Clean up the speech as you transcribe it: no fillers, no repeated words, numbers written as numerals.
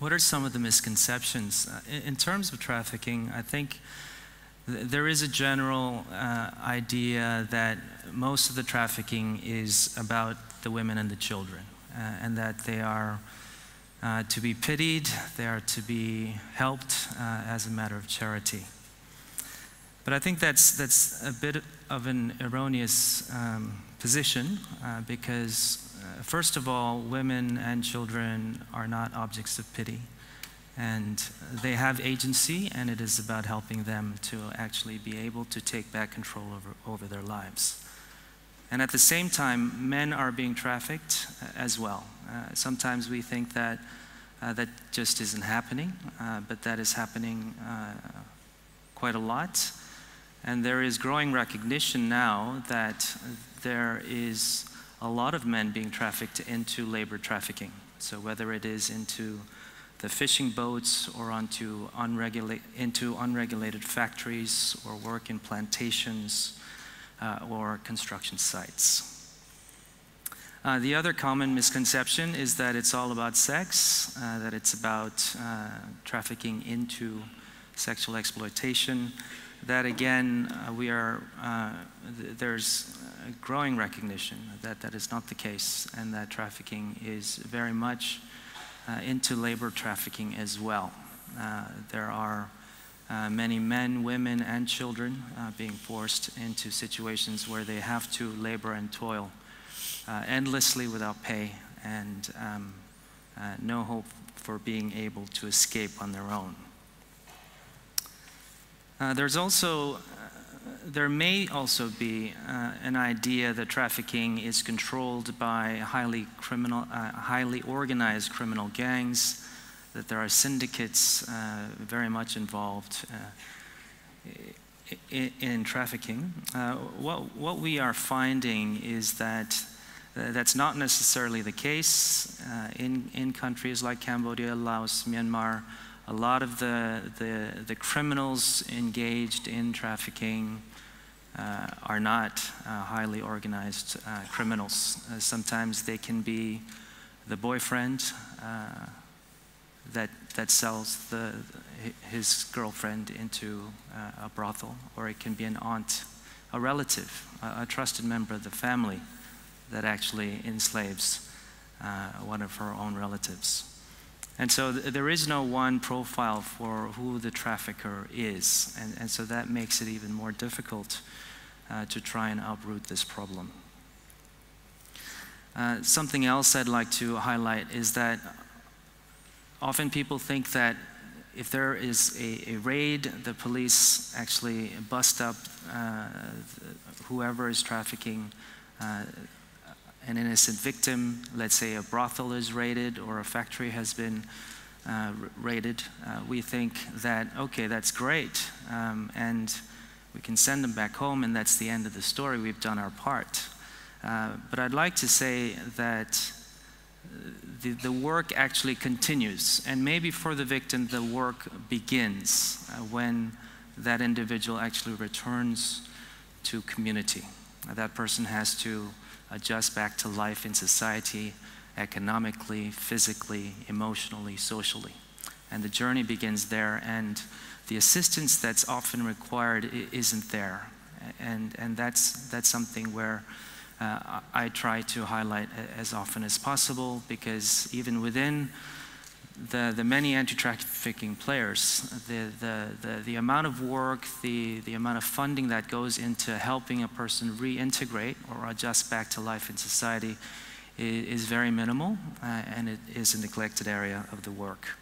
What are some of the misconceptions? In terms of trafficking, I think there is a general idea that most of the trafficking is about the women and the children, and that they are to be pitied, they are to be helped as a matter of charity. But I think that's a bit of an erroneous position because first of all, women and children are not objects of pity, and they have agency, and it is about helping them to actually be able to take back control over their lives. And at the same time, men are being trafficked as well. Sometimes we think that that just isn't happening, but that is happening quite a lot. And there is growing recognition now that there is a lot of men being trafficked into labor trafficking. So whether it is into the fishing boats or into unregulated factories or work in plantations or construction sites. The other common misconception is that it's all about sex, that it's about trafficking into sexual exploitation. That again, there's a growing recognition that that is not the case, and that trafficking is very much into labor trafficking as well. There are many men, women, and children being forced into situations where they have to labor and toil endlessly without pay, and no hope for being able to escape on their own. There may also be an idea that trafficking is controlled by highly organized criminal gangs, that there are syndicates very much involved in trafficking. What we are finding is that that's not necessarily the case. In countries like Cambodia, Laos, Myanmar, a lot of the criminals engaged in trafficking are not highly organized criminals. Sometimes they can be the boyfriend that sells his girlfriend into a brothel, or it can be an aunt, a relative, a trusted member of the family that actually enslaves one of her own relatives. And so there is no one profile for who the trafficker is, and so that makes it even more difficult to try and uproot this problem. Something else I'd like to highlight is that often people think that if there is a raid, the police actually bust up whoever is trafficking an innocent victim. Let's say a brothel is raided or a factory has been raided. We think that, okay, that's great, and we can send them back home, and that's the end of the story. We've done our part. But I'd like to say that the work actually continues, and maybe for the victim the work begins when that individual actually returns to community. That person has to adjust back to life in society, economically, physically, emotionally, socially. And the journey begins there, and the assistance that's often required isn't there. And that's something where I try to highlight as often as possible, because even within the many anti-trafficking players, the amount of work, the amount of funding that goes into helping a person reintegrate or adjust back to life in society is very minimal, and it is a neglected area of the work.